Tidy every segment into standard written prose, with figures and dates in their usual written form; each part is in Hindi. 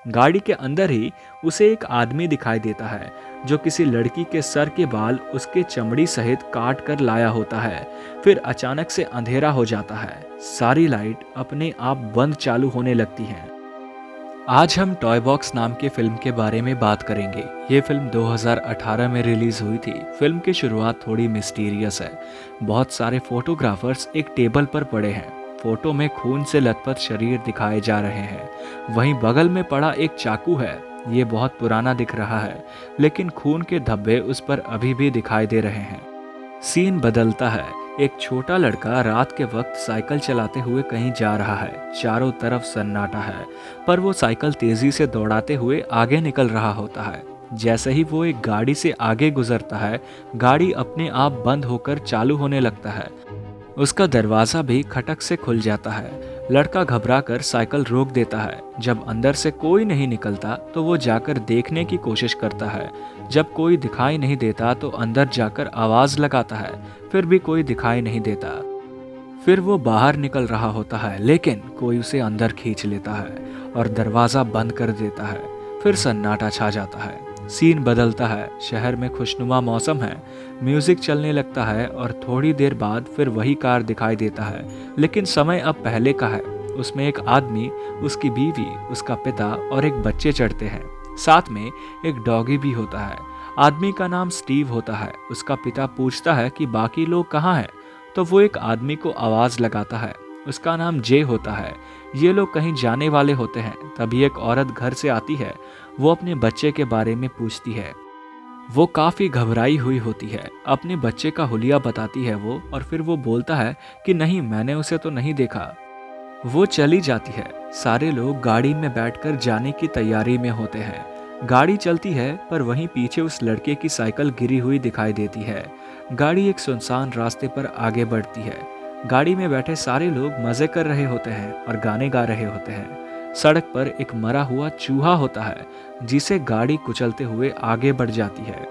गाड़ी के अंदर ही उसे एक आदमी दिखाई देता है जो किसी लड़की के सर के बाल उसके चमड़ी सहित काट कर लाया होता है। फिर अचानक से अंधेरा हो जाता है, सारी लाइट अपने आप बंद चालू होने लगती हैं। आज हम टॉय बॉक्स नाम के फिल्म के बारे में बात करेंगे। ये फिल्म 2018 में रिलीज हुई थी। फिल्म की शुरुआत थोड़ी मिस्टीरियस है। बहुत सारे फोटोग्राफर्स एक टेबल पर पड़े हैं। फोटो में खून से लथपथ शरीर दिखाए जा रहे हैं। वहीं बगल में पड़ा एक चाकू है। ये बहुत पुराना दिख रहा है, लेकिन खून के धब्बे उस पर अभी भी दिखाई दे रहे हैं। सीन बदलता है। एक छोटा लड़का रात के वक्त साइकिल चलाते हुए कहीं जा रहा है। चारों तरफ सन्नाटा है, पर वो साइकिल तेजी से दौड़ाते हुए आगे निकल रहा होता है। जैसे ही वो एक गाड़ी से आगे गुजरता है, गाड़ी अपने आप बंद होकर चालू होने लगता है। उसका दरवाजा भी खटक से खुल जाता है। लड़का घबराकर साइकिल रोक देता है। जब अंदर से कोई नहीं निकलता तो वो जाकर देखने की कोशिश करता है। जब कोई दिखाई नहीं देता तो अंदर जाकर आवाज लगाता है, फिर भी कोई दिखाई नहीं देता। फिर वो बाहर निकल रहा होता है, लेकिन कोई उसे अंदर खींच लेता है और दरवाजा बंद कर देता है। फिर सन्नाटा छा जाता है। सीन बदलता है। शहर में खुशनुमा मौसम है। म्यूजिक चलने लगता है और थोड़ी देर बाद फिर वही कार दिखाई देता है, लेकिन समय अब पहले का है। उसमें एक आदमी, उसकी बीवी, उसका पिता और एक बच्चे चढ़ते हैं। साथ में एक डॉगी भी होता है। आदमी का नाम स्टीव होता है। उसका पिता पूछता है कि बाकी लोग कहाँ हैं, तो वो एक आदमी को आवाज लगाता है। उसका नाम जे होता है। ये लोग कहीं जाने वाले होते हैं। तभी एक औरत घर से आती है। वो अपने बच्चे के बारे में पूछती है। वो काफी घबराई हुई होती है। अपने बच्चे का हुलिया बताती है वो, और फिर वो बोलता है कि नहीं, मैंने उसे तो नहीं देखा। वो चली जाती है। सारे लोग गाड़ी में बैठकर जाने की तैयारी में होते हैं। गाड़ी चलती है, पर वहीं पीछे उस लड़के की साइकिल गिरी हुई दिखाई देती है। गाड़ी एक सुनसान रास्ते पर आगे बढ़ती है। गाड़ी में बैठे सारे लोग मजे कर रहे होते हैं और गाने गा रहे होते हैं। सड़क पर एक मरा हुआ चूहा होता है, जिसे गाड़ी कुचलते हुए आगे बढ़ जाती है।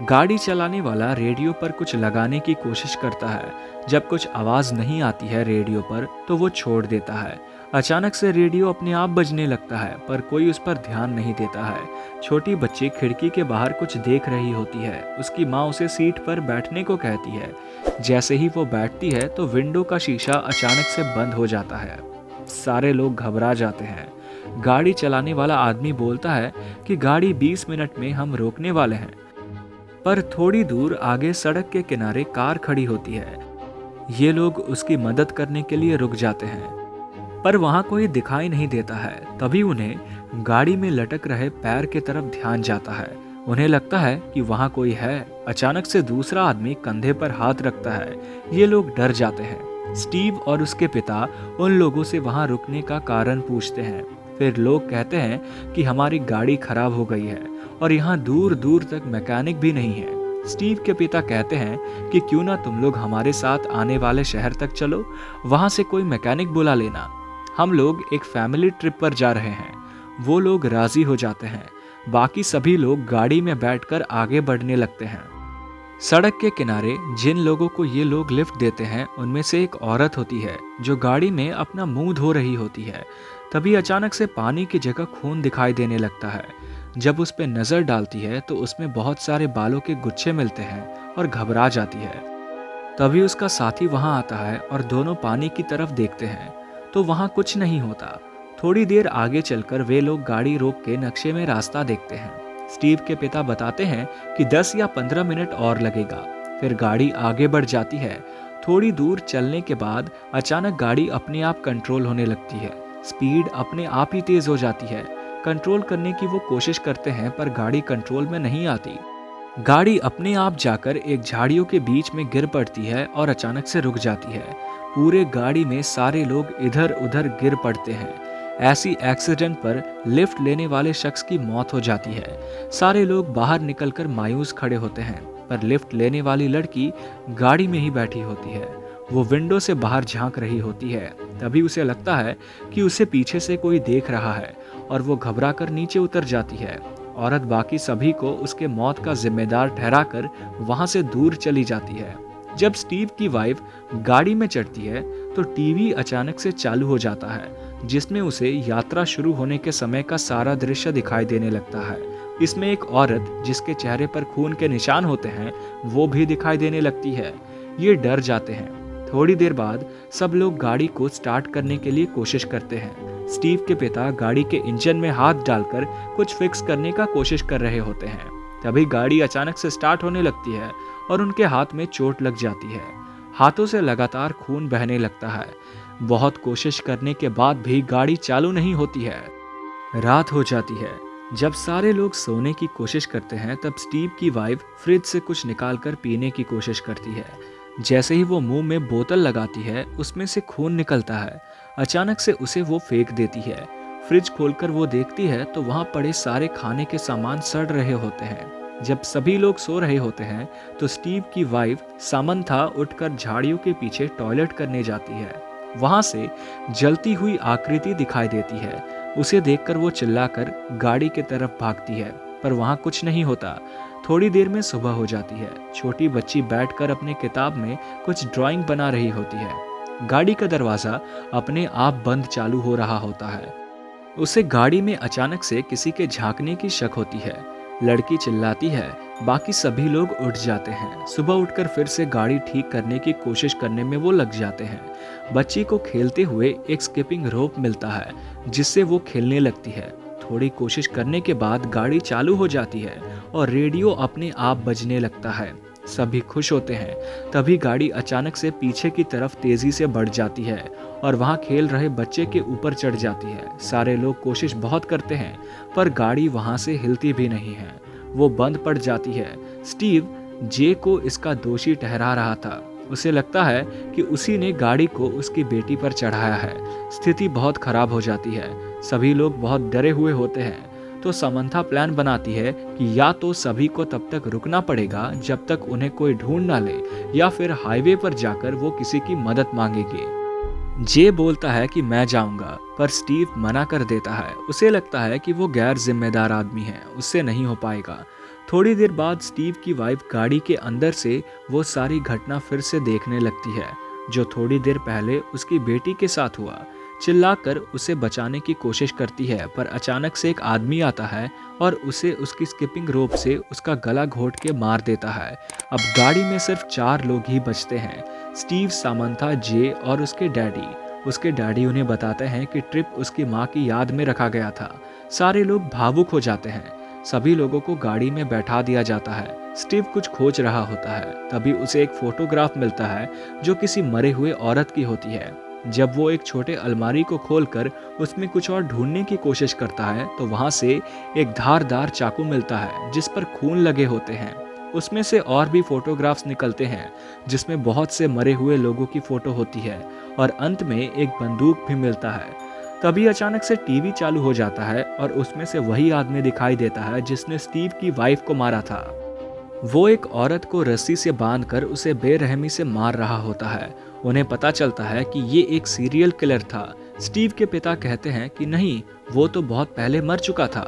गाड़ी चलाने वाला रेडियो पर कुछ लगाने की कोशिश करता है। जब कुछ आवाज नहीं आती है रेडियो पर, तो वो छोड़ देता है। अचानक से रेडियो अपने आप बजने लगता है, पर कोई उस पर ध्यान नहीं देता है। छोटी बच्ची खिड़की के बाहर कुछ देख रही होती है। उसकी माँ उसे सीट पर बैठने को कहती है। जैसे ही वो बैठती है तो विंडो का शीशा अचानक से बंद हो जाता है। सारे लोग घबरा जाते हैं। गाड़ी चलाने वाला आदमी बोलता है कि गाड़ी 20 मिनट में हम रोकने वाले हैं। पर थोड़ी दूर आगे सड़क के किनारे कार खड़ी होती है। ये लोग उसकी मदद करने के लिए रुक जाते हैं, पर वहां कोई दिखाई नहीं देता है। तभी उन्हें गाड़ी में लटक रहे पैर की तरफ ध्यान जाता है। उन्हें लगता है कि वहां कोई है। अचानक से दूसरा आदमी कंधे पर हाथ रखता है। ये लोग डर जाते हैं। स्टीव और उसके पिता उन लोगों से वहां रुकने का कारण पूछते हैं। फिर लोग कहते हैं कि हमारी गाड़ी खराब हो गई है और यहाँ दूर दूर तक मैकेनिक भी नहीं है। स्टीव के पिता कहते हैं कि क्यों ना तुम लोग हमारे साथ आने वाले शहर तक चलो, वहां से कोई मैकेनिक बुला लेना। हम लोग एक फैमिली ट्रिप पर जा रहे हैं। वो लोग राजी हो जाते हैं। बाकी सभी लोग गाड़ी में बैठकर आगे बढ़ने लगते हैं। सड़क के किनारे जिन लोगों को ये लोग लिफ्ट देते हैं, उनमें से एक औरत होती है जो गाड़ी में अपना मुंह धो रही होती है। तभी अचानक से पानी की जगह खून दिखाई देने लगता है। जब उस पर नजर डालती है तो उसमें बहुत सारे बालों के गुच्छे मिलते हैं और घबरा जाती है। तभी उसका साथी वहां आता है और दोनों पानी की तरफ देखते हैं, तो वहां कुछ नहीं होता। थोड़ी देर आगे चलकर वे लोग गाड़ी रोक के नक्शे में रास्ता देखते हैं। स्टीव के पिता बताते हैं कि 10 या 15 मिनट और लगेगा। फिर गाड़ी आगे बढ़ जाती है। थोड़ी दूर चलने के बाद अचानक गाड़ी अपने आप कंट्रोल होने लगती है। स्पीड अपने आप ही तेज हो जाती है। कंट्रोल करने की वो कोशिश करते हैं, पर गाड़ी कंट्रोल में नहीं आती। गाड़ी अपने आप जाकर एक झाड़ियों के बीच में गिर पड़ती है और अचानक से रुक जाती है। पूरे गाड़ी में सारे लोग इधर उधर गिर पड़ते हैं। ऐसी एक्सीडेंट पर लिफ्ट लेने वाले शख्स की मौत हो जाती है। सारे लोग बाहर निकलकर मायूस खड़े होते हैं, पर लिफ्ट लेने वाली लड़की गाड़ी में ही बैठी होती है। वो विंडो से बाहर झांक रही होती है। तभी उसे लगता है कि उसे पीछे से कोई देख रहा है और वो घबराकर नीचे उतर जाती है। औरत बाकी सभी को उसके मौत का जिम्मेदार ठहराकर वहां से दूर चली जाती है। जब स्टीव की वाइफ गाड़ी में चढ़ती है तो टीवी अचानक से चालू हो जाता है। जिसमें उसे यात्रा शुरू होने के समय का सारा दृश्य दिखाई देने लगता है। इसमें एक औरत जिसके चेहरे पर खून के निशान होते हैं वो भी दिखाई देने लगती है। ये डर जाते हैं। थोड़ी देर बाद सब लोग गाड़ी को स्टार्ट करने के लिए कोशिश करते हैं। स्टीव के पिता गाड़ी के इंजन में हाथ डालकर कुछ फिक्स करने का कोशिश कर रहे होते हैं। तभी गाड़ी अचानक से स्टार्ट होने लगती है और उनके हाथ में चोट लग जाती है। हाथों से लगातार खून बहने लगता है। बहुत कोशिश करने के बाद भी गाड़ी चालू नहीं होती है। रात हो जाती है। जब सारे लोग सोने की कोशिश करते हैं तब स्टीव की वाइफ फ्रिज से कुछ निकालकर पीने की कोशिश करती है। जैसे ही वो मुंह में बोतल लगाती है उसमें से खून निकलता है। अचानक से उसे वो फेंक देती है। फ्रिज खोलकर वो देखती है तो वहाँ पड़े सारे खाने के सामान सड़ रहे होते हैं। जब सभी लोग सो रहे होते हैं तो स्टीव की वाइफ सामंथा उठकर झाड़ियों के पीछे टॉयलेट करने जाती है। वहां से जलती हुई आकृति दिखाई देती है। उसे देखकर वो चिल्लाकर गाड़ी की तरफ भागती है, पर वहां कुछ नहीं होता। थोड़ी देर में सुबह हो जाती है। छोटी बच्ची बैठकर अपने किताब में कुछ ड्राइंग बना रही होती है। गाड़ी का दरवाजा अपने आप बंद चालू हो रहा होता है। उसे गाड़ी में अचानक से किसी के झांकने की शक होती है। लड़की चिल्लाती है। बाकी सभी लोग उठ जाते हैं। सुबह उठकर फिर से गाड़ी ठीक करने की कोशिश करने में वो लग जाते हैं। बच्ची को खेलते हुए एक स्किपिंग रोप मिलता है जिससे वो खेलने लगती है। थोड़ी कोशिश करने के बाद गाड़ी चालू हो जाती है और रेडियो अपने आप बजने लगता है। सभी खुश होते हैं। तभी गाड़ी अचानक से पीछे की तरफ तेजी से बढ़ जाती है और वहां खेल रहे बच्चे के ऊपर चढ़ जाती है। सारे लोग कोशिश बहुत करते हैं पर गाड़ी वहां से हिलती भी नहीं है। वो बंद पड़ जाती है। स्टीव जे को इसका दोषी ठहरा रहा था। उसे लगता है कि उसी ने गाड़ी को उसकी बेटी पर चढ़ाया है। स्थिति बहुत खराब हो जाती है। सभी लोग बहुत डरे हुए होते हैं। तो समंथा प्लान बनाती है कि या तो सभी को तब तक रुकना पड़ेगा जब तक उन्हें कोई ढूंढ ना ले, या फिर हाईवे पर जाकर वो किसी की मदद मांगेगी। जे बोलता है कि मैं जाऊंगा, पर स्टीव मना कर देता है। उसे लगता है कि वो गैर जिम्मेदार आदमी है, उससे नहीं हो पाएगा। थोड़ी देर बाद स्टीव की वाइफ गाड़ी के अंदर से वो सारी घटना फिर से देखने लगती है जो थोड़ी देर पहले उसकी बेटी के साथ हुआ। चिल्लाकर उसे बचाने की कोशिश करती है, पर अचानक से एक आदमी आता है और उसे उसकी स्किपिंग रोप से उसका गला घोट के मार देता है। अब गाड़ी में सिर्फ 4 लोग ही बचते हैं, स्टीव, सामंथा, जे और उसके डैडी। उसके डैडी उन्हें बताते हैं कि ट्रिप उसकी माँ की याद में रखा गया था। सारे लोग भावुक हो जाते हैं। सभी लोगों को गाड़ी में बैठा दिया जाता है। स्टीव कुछ खोज रहा होता है। तभी उसे एक फोटोग्राफ मिलता है जो किसी मरे हुए औरत की होती है। जब वो एक छोटे अलमारी को खोलकर उसमें कुछ और ढूंढने की कोशिश करता है तो वहां से एक धारदार चाकू मिलता है जिस पर खून लगे होते हैं। उसमें से और भी फोटोग्राफ्स निकलते हैं जिसमें बहुत से मरे हुए लोगों की फोटो होती है और अंत में एक बंदूक भी मिलता है। तभी अचानक से टीवी चालू हो जाता है और उसमें से वही आदमी दिखाई देता है जिसने स्टीव की वाइफ को मारा था। वो एक औरत को रस्सी से बांधकर उसे बेरहमी से मार रहा होता है। उन्हें पता चलता है कि ये एक सीरियल किलर था। स्टीव के पिता कहते हैं कि नहीं, वो तो बहुत पहले मर चुका था।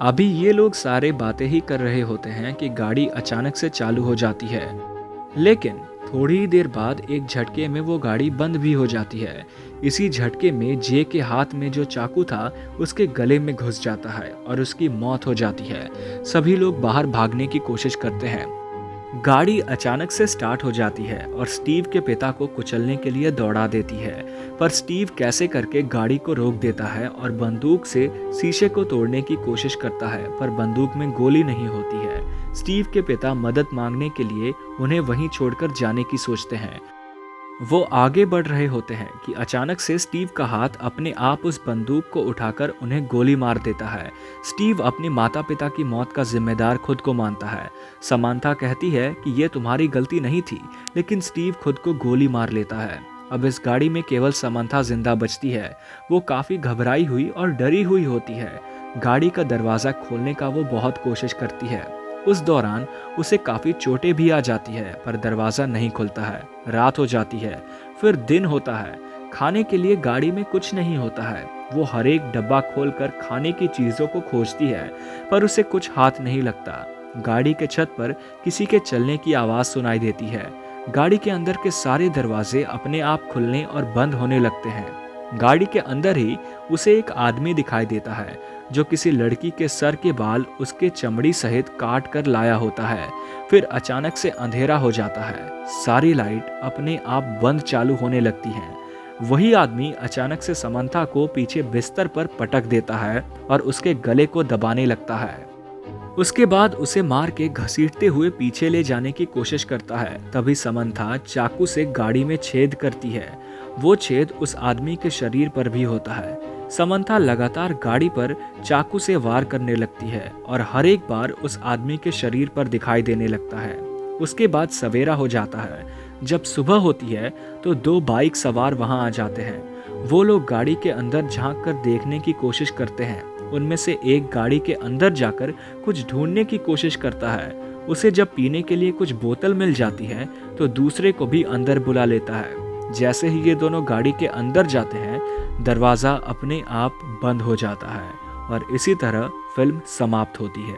अभी ये लोग सारे बातें ही कर रहे होते हैं कि गाड़ी अचानक से चालू हो जाती है, लेकिन थोड़ी देर बाद एक झटके में वो गाड़ी बंद भी हो जाती है। इसी झटके में जे के हाथ में जो चाकू था उसके गले में घुस जाता है और उसकी मौत हो जाती है। सभी लोग बाहर भागने की कोशिश करते हैं। गाड़ी अचानक से स्टार्ट हो जाती है और स्टीव के पिता को कुचलने के लिए दौड़ा देती है, पर स्टीव कैसे करके गाड़ी को रोक देता है और बंदूक से शीशे को तोड़ने की कोशिश करता है, पर बंदूक में गोली नहीं होती है। स्टीव के पिता मदद मांगने के लिए उन्हें वहीं छोड़कर जाने की सोचते हैं। वो आगे बढ़ रहे होते हैं कि अचानक से स्टीव का हाथ अपने आप उस बंदूक को उठाकर उन्हें गोली मार देता है। स्टीव अपने माता पिता की मौत का जिम्मेदार खुद को मानता है। समांथा कहती है कि ये तुम्हारी गलती नहीं थी, लेकिन स्टीव खुद को गोली मार लेता है। अब इस गाड़ी में केवल समांथा जिंदा बचती है। वो काफी घबराई हुई और डरी हुई होती है। गाड़ी का दरवाजा खोलने का वो बहुत कोशिश करती है। उस दौरान उसे काफी चोटें भी आ जाती है, पर दरवाजा नहीं खुलता है। रात हो जाती है, फिर दिन होता है। खाने के लिए गाड़ी में कुछ नहीं होता है। वो हर एक डब्बा खोलकर खाने की चीजों को खोजती है, पर उसे कुछ हाथ नहीं लगता। गाड़ी के छत पर किसी के चलने की आवाज सुनाई देती है। गाड़ी के अंदर के सारे दरवाजे अपने आप खुलने और बंद होने लगते हैं। गाड़ी के अंदर ही उसे एक आदमी दिखाई देता है जो किसी लड़की के सर के बाल उसके चमड़ी सहित काट कर लाया होता है। फिर अचानक से अंधेरा हो जाता है, सारी लाइट अपने आप बंद चालू होने लगती हैं। वही आदमी अचानक से समंथा को पीछे बिस्तर पर पटक देता है और उसके गले को दबाने लगता है। उसके बाद उसे मार के घसीटते हुए पीछे ले जाने की कोशिश करता है। तभी समंथा चाकू से गाड़ी में छेद करती है। वो छेद उस आदमी के शरीर पर भी होता है। समंथा लगातार गाड़ी पर चाकू से वार करने लगती है और हर एक बार उस आदमी के शरीर पर दिखाई देने लगता है। उसके बाद सवेरा हो जाता है। जब सुबह होती है तो दो बाइक सवार वहां आ जाते हैं। वो लोग गाड़ी के अंदर झांक कर देखने की कोशिश करते हैं। उनमें से एक गाड़ी के अंदर जाकर कुछ ढूंढने की कोशिश करता है। उसे जब पीने के लिए कुछ बोतल मिल जाती है तो दूसरे को भी अंदर बुला लेता है। जैसे ही ये दोनों गाड़ी के अंदर जाते हैं, दरवाज़ा अपने आप बंद हो जाता है और इसी तरह फिल्म समाप्त होती है।